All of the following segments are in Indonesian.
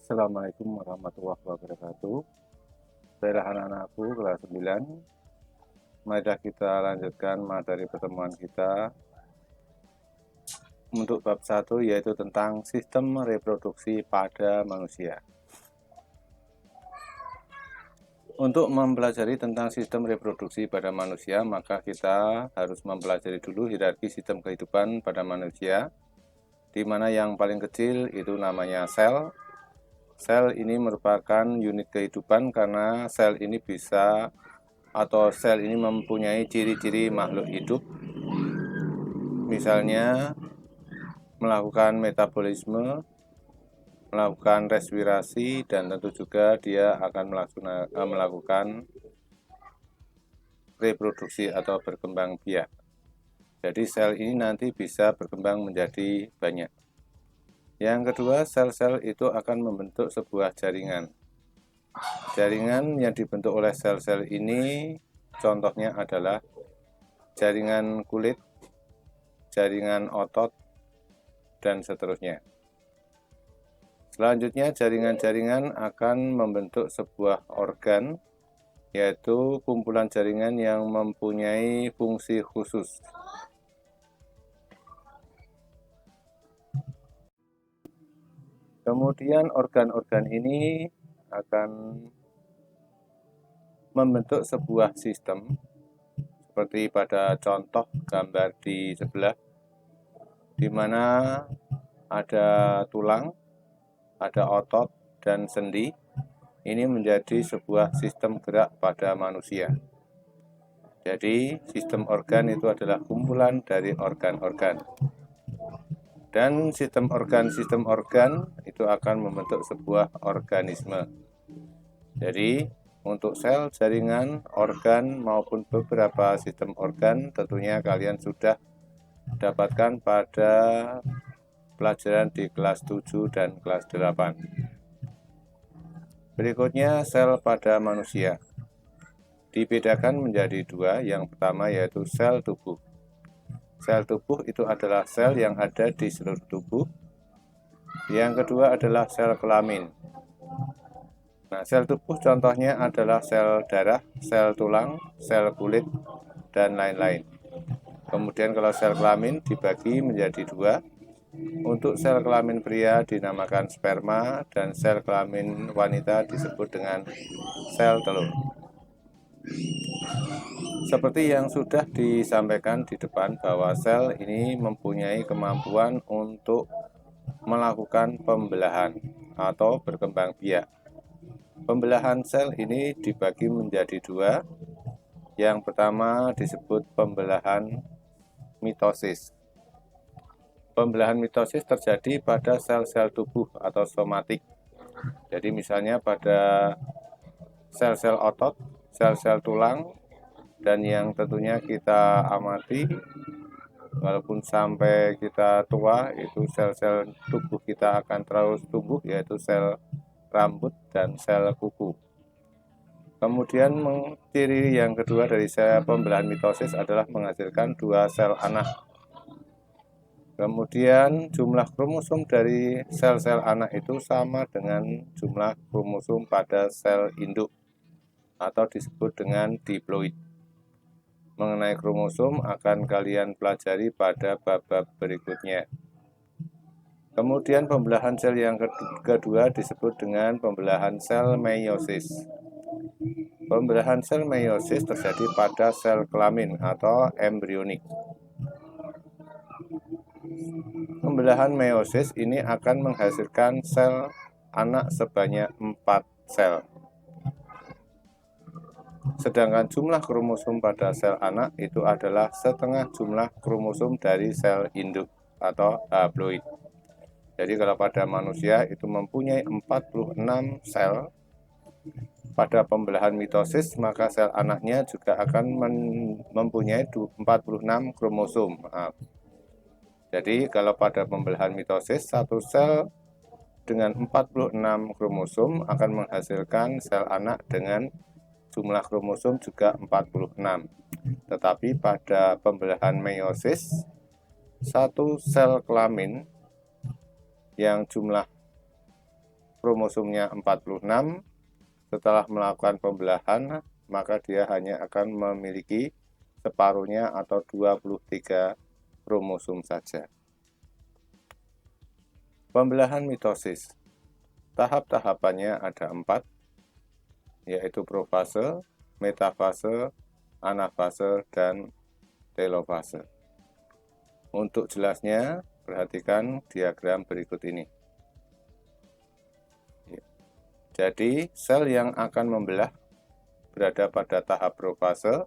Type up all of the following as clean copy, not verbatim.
Assalamualaikum warahmatullahi wabarakatuh. Saya anak-anakku kelas 9. Marilah kita lanjutkan materi pertemuan kita untuk bab 1, yaitu tentang sistem reproduksi pada manusia. Untuk mempelajari tentang sistem reproduksi pada manusia, maka kita harus mempelajari dulu hierarki sistem kehidupan pada manusia, di mana yang paling kecil itu namanya sel. Sel ini merupakan unit kehidupan karena sel ini mempunyai ciri-ciri makhluk hidup, misalnya melakukan metabolisme, melakukan respirasi, dan tentu juga dia akan melakukan reproduksi atau berkembang biak. Jadi sel ini nanti bisa berkembang menjadi banyak. Yang kedua, sel-sel itu akan membentuk sebuah jaringan. Jaringan yang dibentuk oleh sel-sel ini contohnya adalah jaringan kulit, jaringan otot, dan seterusnya. Selanjutnya, jaringan-jaringan akan membentuk sebuah organ, yaitu kumpulan jaringan yang mempunyai fungsi khusus. Kemudian organ-organ ini akan membentuk sebuah sistem, seperti pada contoh gambar di sebelah, di mana ada tulang, ada otot, dan sendi. Ini menjadi sebuah sistem gerak pada manusia. Jadi, sistem organ itu adalah kumpulan dari organ-organ. Dan sistem organ itu akan membentuk sebuah organisme. Jadi, untuk sel, jaringan, organ, maupun beberapa sistem organ, tentunya kalian sudah dapatkan pada pelajaran di kelas 7 dan kelas 8. Berikutnya, sel pada manusia. Dibedakan menjadi dua. Yang pertama yaitu sel tubuh. Sel tubuh itu adalah sel yang ada di seluruh tubuh. Yang kedua adalah sel kelamin. Nah, sel tubuh contohnya adalah sel darah, sel tulang, sel kulit, dan lain-lain. Kemudian kalau sel kelamin dibagi menjadi dua. Untuk sel kelamin pria dinamakan sperma, dan sel kelamin wanita disebut dengan sel telur. Seperti yang sudah disampaikan di depan, bahwa sel ini mempunyai kemampuan untuk melakukan pembelahan atau berkembang biak. Pembelahan sel ini dibagi menjadi dua. Yang pertama disebut pembelahan mitosis. Pembelahan mitosis terjadi pada sel-sel tubuh atau somatik. Jadi misalnya pada sel-sel otot, sel-sel tulang, dan yang tentunya kita amati walaupun sampai kita tua, itu sel-sel tubuh kita akan terus tumbuh, yaitu sel rambut dan sel kuku. Kemudian ciri yang kedua dari sel pembelahan mitosis adalah menghasilkan dua sel anak. Kemudian jumlah kromosom dari sel-sel anak itu sama dengan jumlah kromosom pada sel induk atau disebut dengan diploid. Mengenai kromosom akan kalian pelajari pada bab-bab berikutnya. Kemudian pembelahan sel yang kedua disebut dengan pembelahan sel meiosis. Pembelahan sel meiosis terjadi pada sel kelamin atau embrionik. Pembelahan meiosis ini akan menghasilkan sel anak sebanyak 4 sel. Sedangkan jumlah kromosom pada sel anak itu adalah setengah jumlah kromosom dari sel induk atau haploid. Jadi kalau pada manusia itu mempunyai 46 sel. Pada pembelahan mitosis, maka sel anaknya juga akan mempunyai 46 kromosom. Jadi kalau pada pembelahan mitosis, satu sel dengan 46 kromosom akan menghasilkan sel anak dengan jumlah kromosom juga 46. Tetapi pada pembelahan meiosis, satu sel kelamin yang jumlah kromosomnya 46, setelah melakukan pembelahan, maka dia hanya akan memiliki separuhnya atau 23 kromosom saja. Pembelahan mitosis. Tahap-tahapannya ada 4, yaitu profase, metafase, anafase, dan telofase. Untuk jelasnya, perhatikan diagram berikut ini. Jadi, sel yang akan membelah berada pada tahap profase,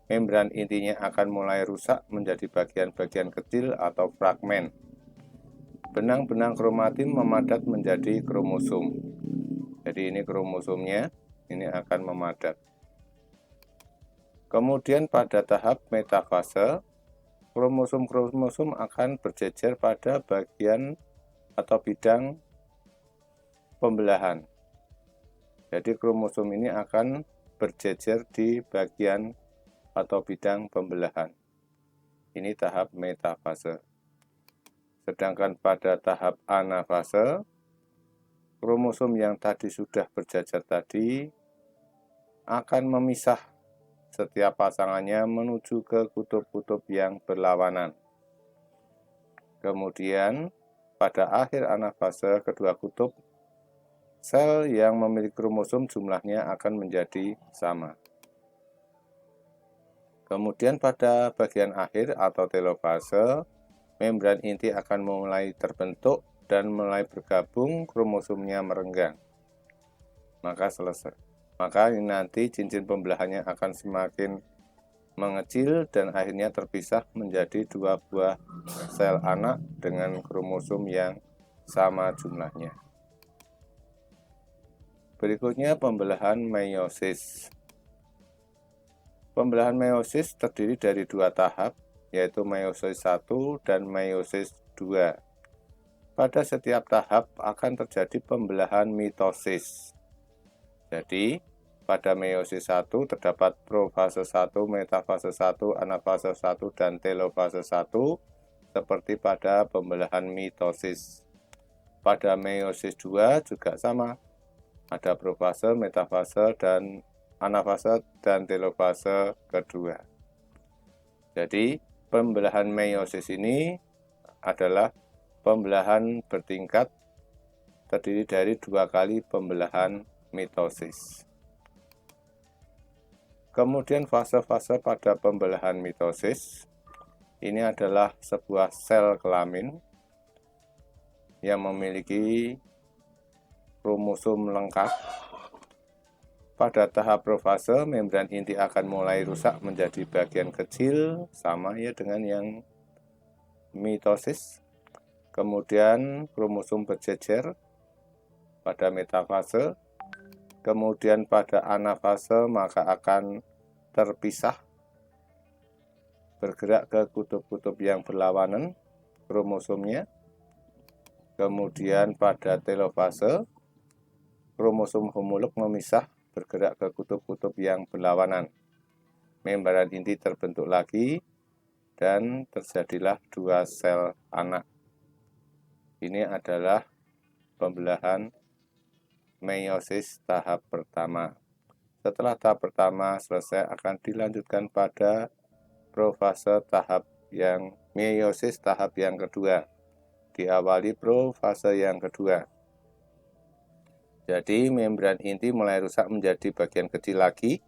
membran intinya akan mulai rusak menjadi bagian-bagian kecil atau fragmen. Benang-benang kromatin memadat menjadi kromosom. Jadi ini kromosomnya, ini akan memadat. Kemudian pada tahap metafase, kromosom-kromosom akan berjejer pada bagian atau bidang pembelahan. Jadi kromosom ini akan berjejer di bagian atau bidang pembelahan. Ini tahap metafase. Sedangkan pada tahap anafase, kromosom yang tadi sudah berjajar tadi akan memisah setiap pasangannya menuju ke kutub-kutub yang berlawanan. Kemudian, pada akhir anafase kedua kutub, sel yang memiliki kromosom jumlahnya akan menjadi sama. Kemudian pada bagian akhir atau telofase, membran inti akan mulai terbentuk dan mulai bergabung, kromosomnya merenggang. Maka selesai. Maka nanti cincin pembelahannya akan semakin mengecil dan akhirnya terpisah menjadi 2 buah sel anak dengan kromosom yang sama jumlahnya. Berikutnya pembelahan meiosis. Pembelahan meiosis terdiri dari 2 tahap, yaitu meiosis 1 dan meiosis 2. Pada setiap tahap akan terjadi pembelahan mitosis. Jadi, pada meiosis 1 terdapat profase 1, metafase 1, anafase 1, dan telofase 1, seperti pada pembelahan mitosis. Pada meiosis 2 juga sama. Ada profase, metafase, dan anafase dan telofase kedua. Jadi, pembelahan meiosis ini adalah pembelahan bertingkat terdiri dari 2 kali pembelahan mitosis. Kemudian fase-fase pada pembelahan mitosis ini adalah sebuah sel kelamin yang memiliki kromosom lengkap. Pada tahap profase, membran inti akan mulai rusak menjadi bagian kecil, sama ya dengan yang mitosis. Kemudian kromosom berjejer pada metafase. Kemudian pada anafase maka akan terpisah, bergerak ke kutub-kutub yang berlawanan kromosomnya. Kemudian pada telofase, kromosom homolog memisah, bergerak ke kutub-kutub yang berlawanan. Membran inti terbentuk lagi dan terjadilah 2 sel anak. Ini adalah pembelahan meiosis tahap pertama. Setelah tahap pertama selesai akan dilanjutkan pada profase tahap yang meiosis tahap yang kedua. Diawali profase yang kedua. Jadi membran inti mulai rusak menjadi bagian kecil lagi.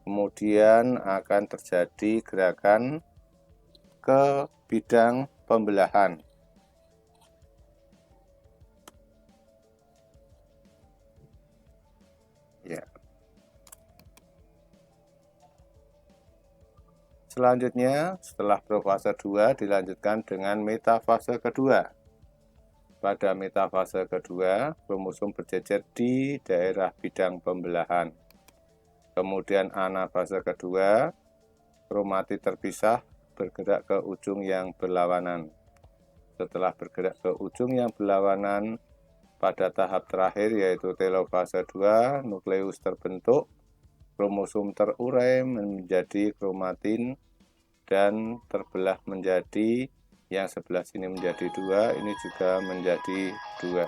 Kemudian akan terjadi gerakan ke bidang pembelahan. Ya. Selanjutnya, setelah profase 2 dilanjutkan dengan metafase kedua. Pada metafase kedua, kromosom berjejer di daerah bidang pembelahan. Kemudian anafase kedua, kromatid terpisah bergerak ke ujung yang berlawanan. Setelah bergerak ke ujung yang berlawanan, pada tahap terakhir yaitu telofase 2, nukleus terbentuk, kromosom terurai menjadi kromatin dan terbelah menjadi yang sebelah sini menjadi 2, ini juga menjadi 2.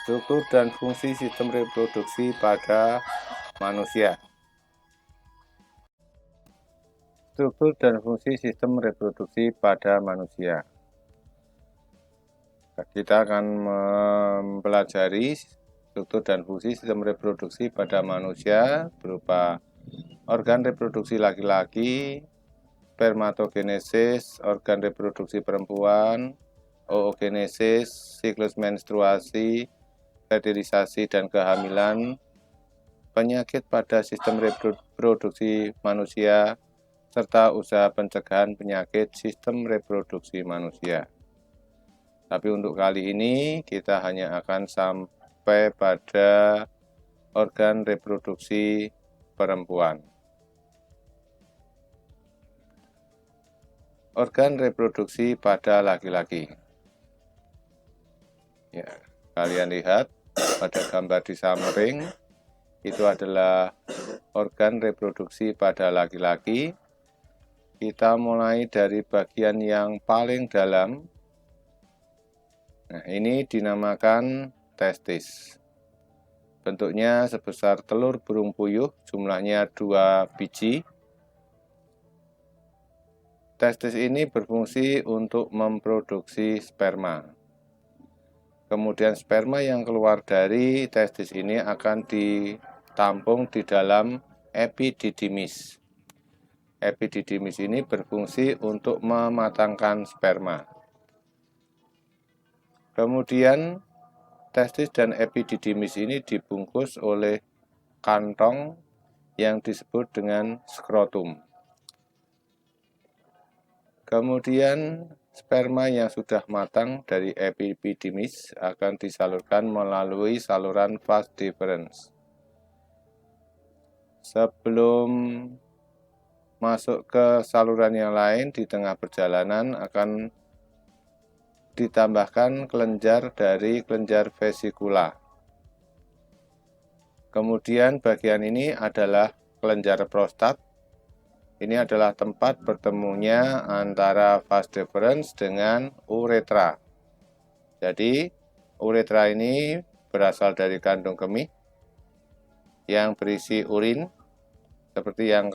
Struktur dan fungsi sistem reproduksi pada manusia. Struktur dan fungsi sistem reproduksi pada manusia. Kita akan mempelajari struktur dan fungsi sistem reproduksi pada manusia berupa organ reproduksi laki-laki, spermatogenesis, organ reproduksi perempuan, oogenesis, siklus menstruasi, fertilisasi dan kehamilan, penyakit pada sistem reproduksi manusia, serta usaha pencegahan penyakit sistem reproduksi manusia. Tapi untuk kali ini kita hanya akan sampai pada organ reproduksi perempuan. Organ reproduksi pada laki-laki. Ya, kalian lihat pada gambar di samping, itu adalah organ reproduksi pada laki-laki. Kita mulai dari bagian yang paling dalam. Nah, ini dinamakan testis. Bentuknya sebesar telur burung puyuh, jumlahnya 2 biji. Testis ini berfungsi untuk memproduksi sperma. Kemudian sperma yang keluar dari testis ini akan ditampung di dalam epididymis. Epididymis ini berfungsi untuk mematangkan sperma. Kemudian testis dan epididymis ini dibungkus oleh kantong yang disebut dengan skrotum. Kemudian sperma yang sudah matang dari epididymis akan disalurkan melalui saluran vas deferens. Sebelum masuk ke saluran yang lain, di tengah perjalanan akan ditambahkan kelenjar dari kelenjar vesikula. Kemudian bagian ini adalah kelenjar prostat. Ini adalah tempat bertemunya antara vas deferens dengan uretra. Jadi, uretra ini berasal dari kandung kemih yang berisi urin, seperti yang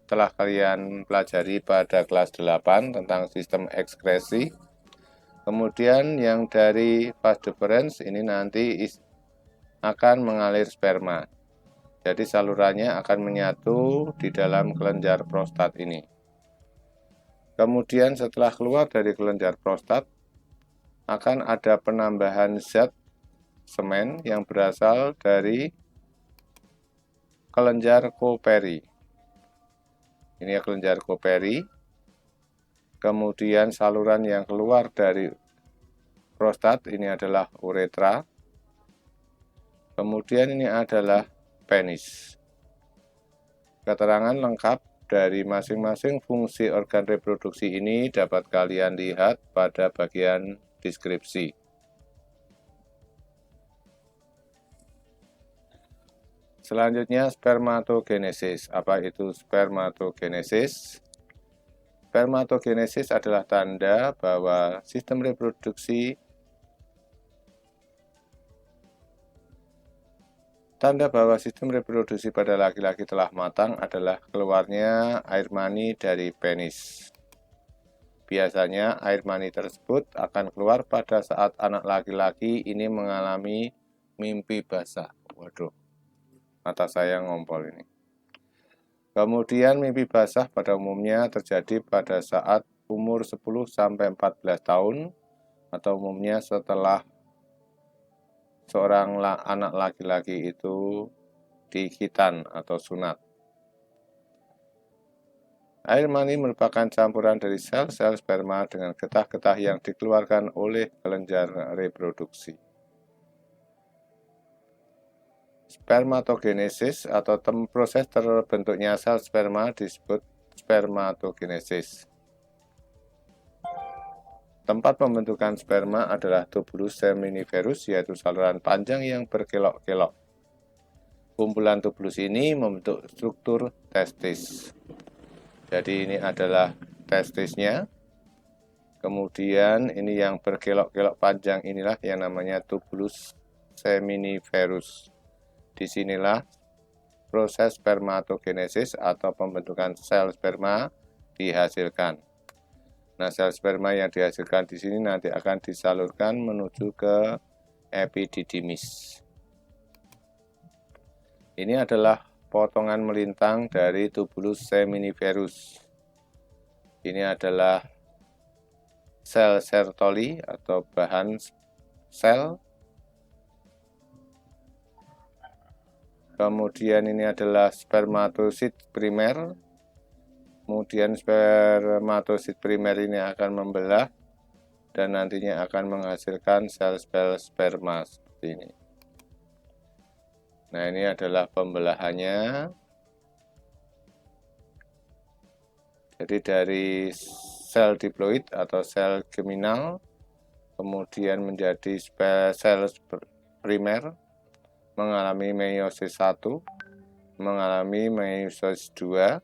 telah kalian pelajari pada kelas 8 tentang sistem ekskresi. Kemudian yang dari vas deferens ini nanti akan mengalir sperma. Jadi salurannya akan menyatu di dalam kelenjar prostat ini. Kemudian setelah keluar dari kelenjar prostat, akan ada penambahan zat semen yang berasal dari kelenjar Koperi. Ini kelenjar Koperi. Kemudian saluran yang keluar dari prostat ini adalah uretra. Kemudian ini adalah penis. Keterangan lengkap dari masing-masing fungsi organ reproduksi ini dapat kalian lihat pada bagian deskripsi. Selanjutnya spermatogenesis. Apa itu spermatogenesis? Spermatogenesis adalah tanda bahwa sistem reproduksi pada laki-laki telah matang adalah keluarnya air mani dari penis. Biasanya air mani tersebut akan keluar pada saat anak laki-laki ini mengalami mimpi basah. Waduh, mata saya ngompol ini. Kemudian mimpi basah pada umumnya terjadi pada saat umur 10-14 tahun atau umumnya setelah seorang anak laki-laki itu dikhitan atau sunat. Air mani merupakan campuran dari sel-sel sperma dengan getah-getah yang dikeluarkan oleh kelenjar reproduksi. Spermatogenesis atau proses terbentuknya sel sperma disebut spermatogenesis. Tempat pembentukan sperma adalah tubulus seminiferus, yaitu saluran panjang yang berkelok-kelok. Kumpulan tubulus ini membentuk struktur testis. Jadi ini adalah testisnya. Kemudian ini yang berkelok-kelok panjang inilah yang namanya tubulus seminiferus. Disinilah proses spermatogenesis atau pembentukan sel sperma dihasilkan. Nah, sel sperma yang dihasilkan di sini nanti akan disalurkan menuju ke epididymis. Ini adalah potongan melintang dari tubulus seminiferus. Ini adalah sel Sertoli atau bahan sel. Kemudian ini adalah spermatosit primer. Kemudian spermatosit primer ini akan membelah dan nantinya akan menghasilkan sel-sel sperma seperti ini. Nah, ini adalah pembelahannya. Jadi dari sel diploid atau sel geminal kemudian menjadi sel primer, mengalami meiosis 1, mengalami meiosis 2,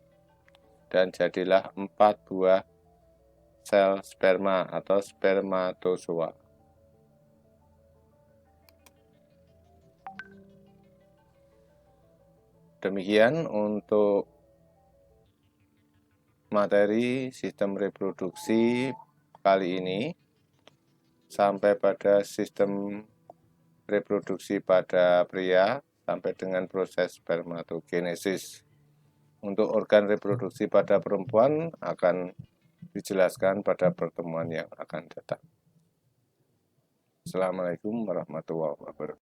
dan jadilah 4 buah sel sperma atau spermatozoa. Demikian untuk materi sistem reproduksi kali ini. Sampai pada sistem reproduksi pada pria sampai dengan proses spermatogenesis. Untuk organ reproduksi pada perempuan akan dijelaskan pada pertemuan yang akan datang. Assalamualaikum warahmatullahi wabarakatuh.